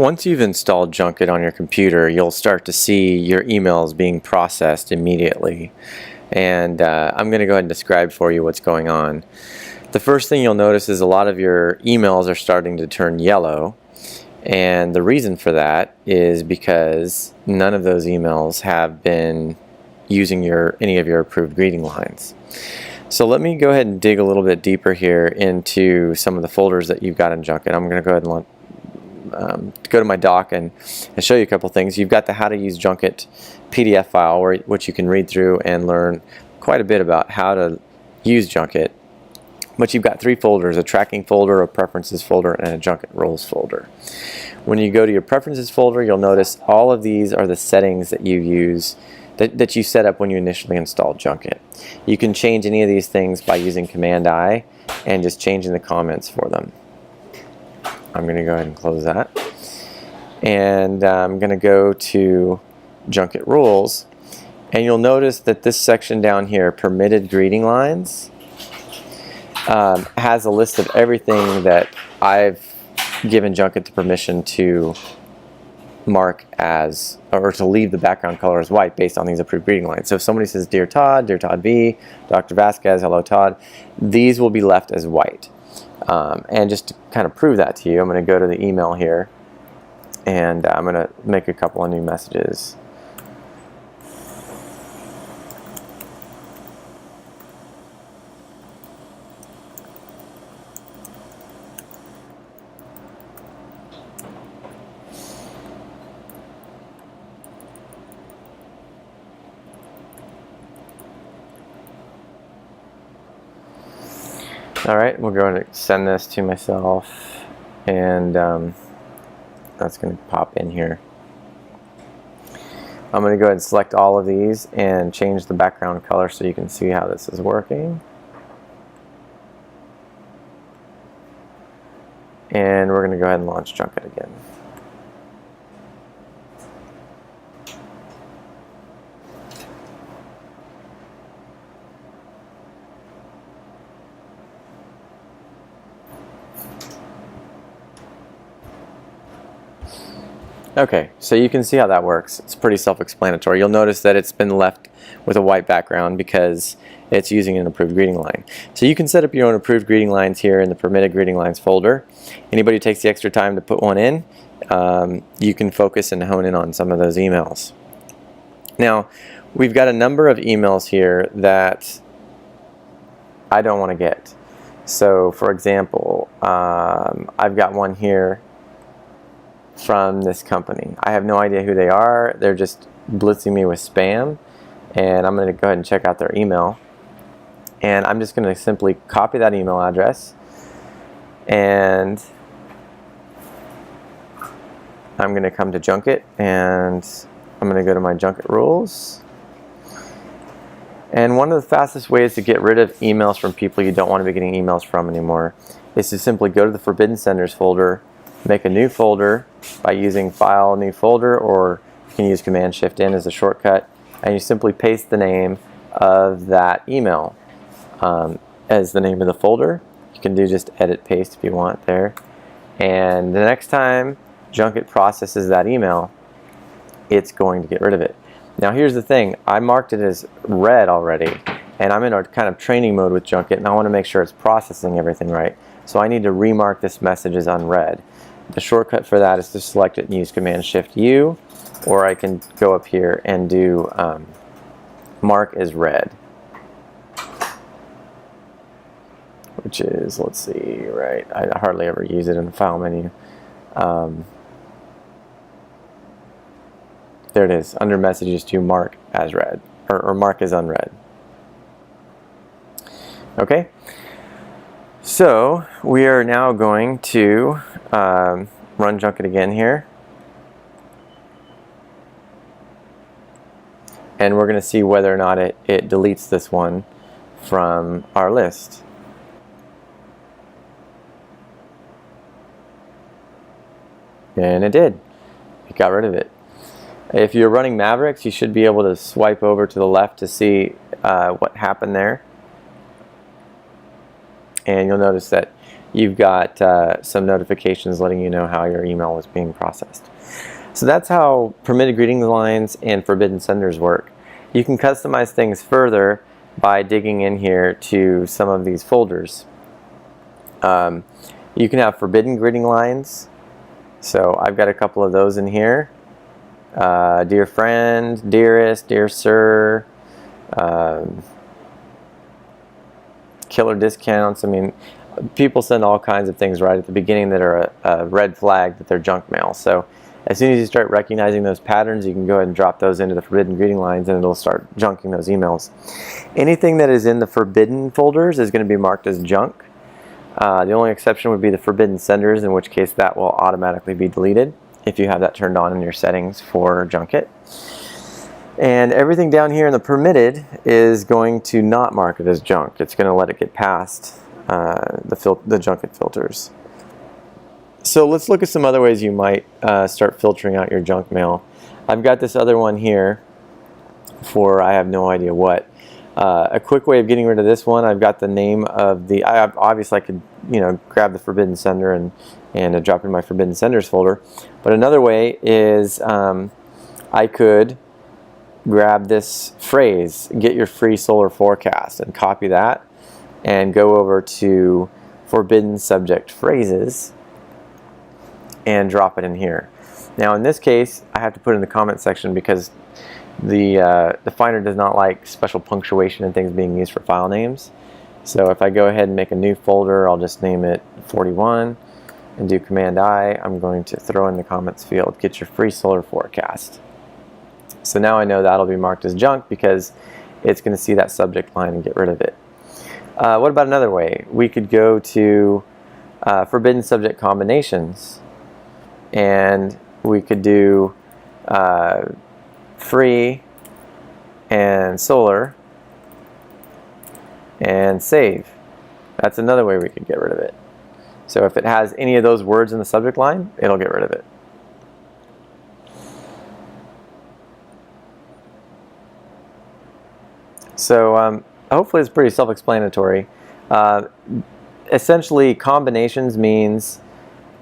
Once you've installed JunkIt on your computer, you'll start to see your emails being processed immediately. And I'm going to go ahead and describe for you what's going on. The first thing you'll notice is a lot of your emails are starting to turn yellow. And the reason for that is because none of those emails have been using any of your approved greeting lines. So let me go ahead and dig a little bit deeper here into some of the folders that you've got in JunkIt. I'm going to go ahead and go to my doc and show you a couple things. You've got the How to Use JunkIt PDF file, which you can read through and learn quite a bit about how to use JunkIt. But you've got three folders: a tracking folder, a preferences folder, and a JunkIt roles folder. When you go to your preferences folder, you'll notice all of these are the settings that you use, that you set up when you initially installed JunkIt. You can change any of these things by using Command-I and just changing the comments for them. I'm going to go ahead and close that. And I'm going to go to JunkIt rules. And you'll notice that this section down here, permitted greeting lines, has a list of everything that I've given JunkIt the permission to mark as, or to leave the background color as white based on these approved greeting lines. So if somebody says Dear Todd V, Dr. Vasquez, hello Todd, these will be left as white. And just to kind of prove that to you, I'm going to go to the email here and I'm going to make a couple of new messages. Alright, we're going to send this to myself, and that's going to pop in here. I'm going to go ahead and select all of these and change the background color so you can see how this is working. And we're going to go ahead and launch JunkIt again. Okay, so you can see how that works. It's pretty self-explanatory. You'll notice that it's been left with a white background because it's using an approved greeting line. So you can set up your own approved greeting lines here in the permitted greeting lines folder. Anybody who takes the extra time to put one in, you can focus and hone in on some of those emails. Now, we've got a number of emails here that I don't want to get. So, for example, I've got one here from this company. I have no idea who they are. They're just blitzing me with spam, and I'm going to go ahead and check out their email. And I'm just going to simply copy that email address, and I'm going to come to JunkIt, and I'm going to go to my JunkIt rules. And one of the fastest ways to get rid of emails from people you don't want to be getting emails from anymore is to simply go to the Forbidden Senders folder, make a new folder by using File, New Folder, or you can use Command-Shift-N as a shortcut, and you simply paste the name of that email as the name of the folder. You can do just Edit Paste if you want there. And the next time JunkIt processes that email, it's going to get rid of it. Now here's the thing, I marked it as red already, and I'm in a kind of training mode with JunkIt, and I want to make sure it's processing everything right. So I need to remark this message as unread. The shortcut for that is to select it and use Command-Shift-U, or I can go up here and do mark as read, which is, let's see, right, I hardly ever use it in the file menu. There it is, under messages to mark as read, or mark as unread. Okay. So we are now going to run JunkIt again here, and we're going to see whether or not it deletes this one from our list. And it did. It got rid of it. If you're running Mavericks, you should be able to swipe over to the left to see what happened there. And you'll notice that you've got some notifications letting you know how your email is being processed. So that's how permitted greeting lines and forbidden senders work. You can customize things further by digging in here to some of these folders. You can have forbidden greeting lines. So I've got a couple of those in here. Dear friend, dearest, dear sir, killer discounts. I mean, people send all kinds of things right at the beginning that are a red flag that they're junk mail. So as soon as you start recognizing those patterns, you can go ahead and drop those into the forbidden greeting lines and it'll start junking those emails. Anything that is in the forbidden folders is going to be marked as junk. The only exception would be the forbidden senders, in which case that will automatically be deleted if you have that turned on in your settings for JunkIt. And everything down here in the permitted is going to not mark it as junk. It's going to let it get past the JunkIt filters. So let's look at some other ways you might start filtering out your junk mail. I've got this other one here for I have no idea what. A quick way of getting rid of this one, I've got the name of the, obviously I could, grab the forbidden sender and drop it in my forbidden senders folder. But another way is I could grab this phrase, get your free solar forecast, and copy that and go over to forbidden subject phrases and drop it in here. Now in this case, I have to put it in the comment section because the Finder does not like special punctuation and things being used for file names. So if I go ahead and make a new folder, I'll just name it 41 and do Command I. I'm going to throw in the comments field, get your free solar forecast. So now I know that'll be marked as junk because it's going to see that subject line and get rid of it. What about another way? We could go to forbidden subject combinations and we could do free and solar and save. That's another way we could get rid of it. So if it has any of those words in the subject line, it'll get rid of it. So hopefully it's pretty self-explanatory. Essentially, combinations means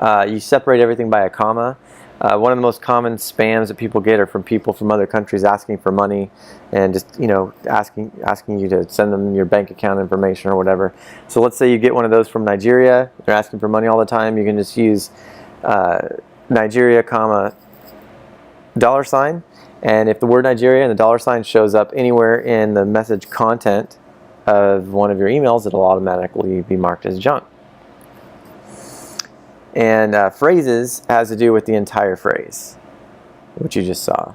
you separate everything by a comma. One of the most common spams that people get are from people from other countries asking for money and just asking you to send them your bank account information or whatever. So let's say you get one of those from Nigeria. They're asking for money all the time. You can just use Nigeria, comma, $, and if the word Nigeria and the $sign shows up anywhere in the message content of one of your emails, it'll automatically be marked as junk. And phrases has to do with the entire phrase, which you just saw.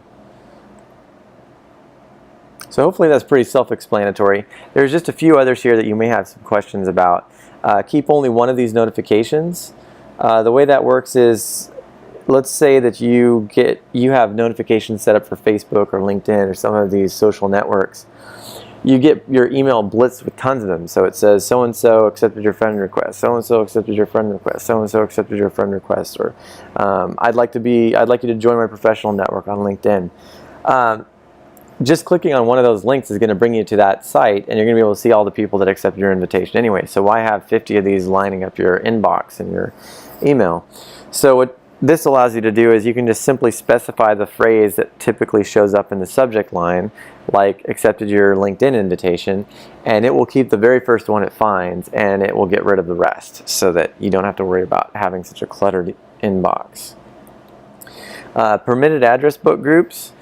So hopefully that's pretty self-explanatory. There's just a few others here that you may have some questions about. Keep only one of these notifications. The way that works is, let's say that you have notifications set up for Facebook or LinkedIn or some of these social networks. You get your email blitzed with tons of them. So it says so-and-so accepted your friend request, so-and-so accepted your friend request, so-and-so accepted your friend request, or I'd like you to join my professional network on LinkedIn. Just clicking on one of those links is going to bring you to that site, and you're going to be able to see all the people that accepted your invitation anyway. So why have 50 of these lining up your inbox and your email? So what this allows you to do is you can just simply specify the phrase that typically shows up in the subject line, like accepted your LinkedIn invitation, and it will keep the very first one it finds and it will get rid of the rest so that you don't have to worry about having such a cluttered inbox. Permitted address book groups.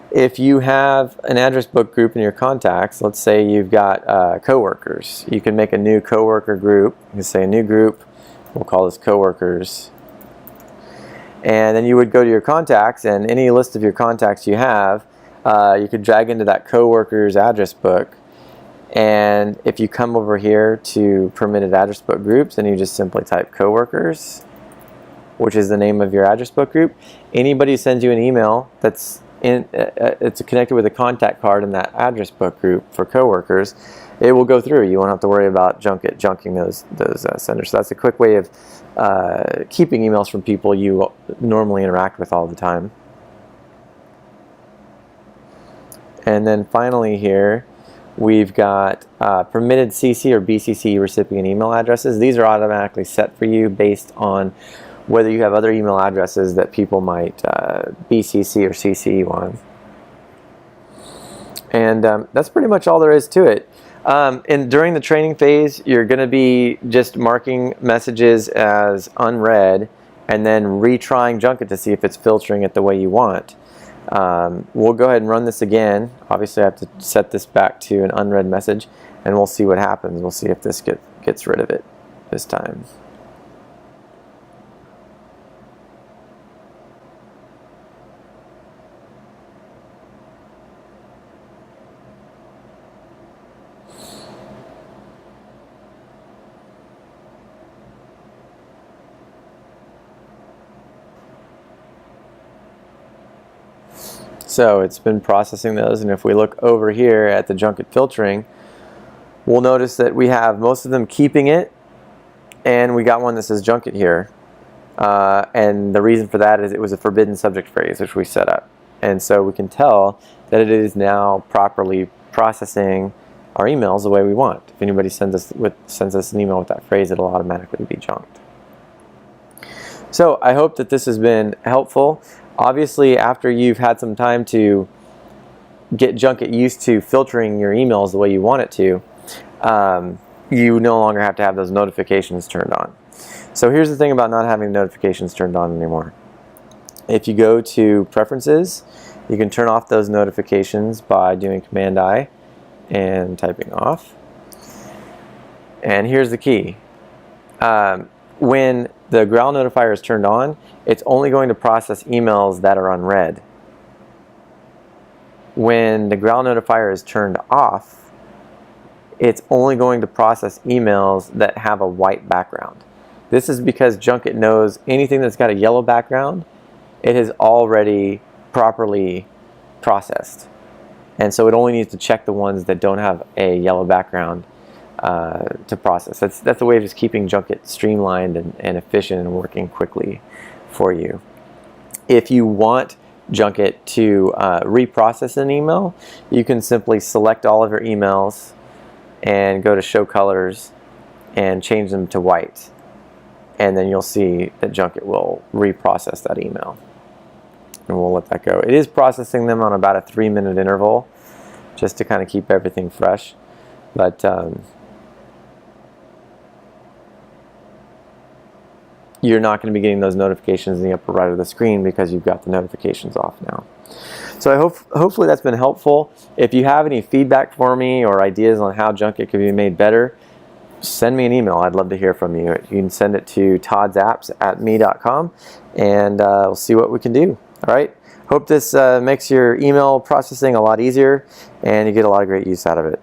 If you have an address book group in your contacts, let's say you've got coworkers, you can make a new coworker group. You can say a new group, we'll call this coworkers. And then you would go to your contacts, and any list of your contacts you have, you could drag into that coworker's address book. And if you come over here to permitted address book groups, and you just simply type coworkers, which is the name of your address book group, anybody who sends you an email that's it's connected with a contact card in that address book group for coworkers, it will go through. You won't have to worry about junking those senders. So that's a quick way of keeping emails from people you normally interact with all the time. And then finally here, We've got permitted CC or BCC recipient email addresses. These are automatically set for you based on whether you have other email addresses that people might BCC or CC you on. And that's pretty much all there is to it. And during the training phase, you're going to be just marking messages as unread and then retrying JunkIt to see if it's filtering it the way you want. We'll go ahead and run this again. Obviously I have to set this back to an unread message, and we'll see what happens. We'll see if this gets rid of it this time. So it's been processing those, and if we look over here at the JunkIt filtering, we'll notice that we have most of them keeping it, and we got one that says JunkIt here. And the reason for that is it was a forbidden subject phrase, which we set up. And so we can tell that it is now properly processing our emails the way we want. If anybody sends us an email with that phrase, it'll automatically be junked. So I hope that this has been helpful. Obviously, after you've had some time to get JunkIt used to filtering your emails the way you want it to, you no longer have to have those notifications turned on. So here's the thing about not having notifications turned on anymore. If you go to Preferences, you can turn off those notifications by doing Command-I and typing off. And here's the key. When the growl notifier is turned on, it's only going to process emails that are unread. When the growl notifier is turned off, it's only going to process emails that have a white background. This is because JunkIt knows anything that's got a yellow background, it has already properly processed. And so it only needs to check the ones that don't have a yellow background to process. That's a way of just keeping JunkIt streamlined and efficient and working quickly for you. If you want JunkIt to reprocess an email, you can simply select all of your emails and go to Show Colors and change them to white. And then you'll see that JunkIt will reprocess that email. And we'll let that go. It is processing them on about a 3-minute interval just to kind of keep everything fresh. But you're not going to be getting those notifications in the upper right of the screen because you've got the notifications off now. So hopefully that's been helpful. If you have any feedback for me or ideas on how JunkIt could be made better, send me an email. I'd love to hear from you. You can send it to toddsapps@me.com, and we'll see what we can do. All right. Hope this makes your email processing a lot easier and you get a lot of great use out of it.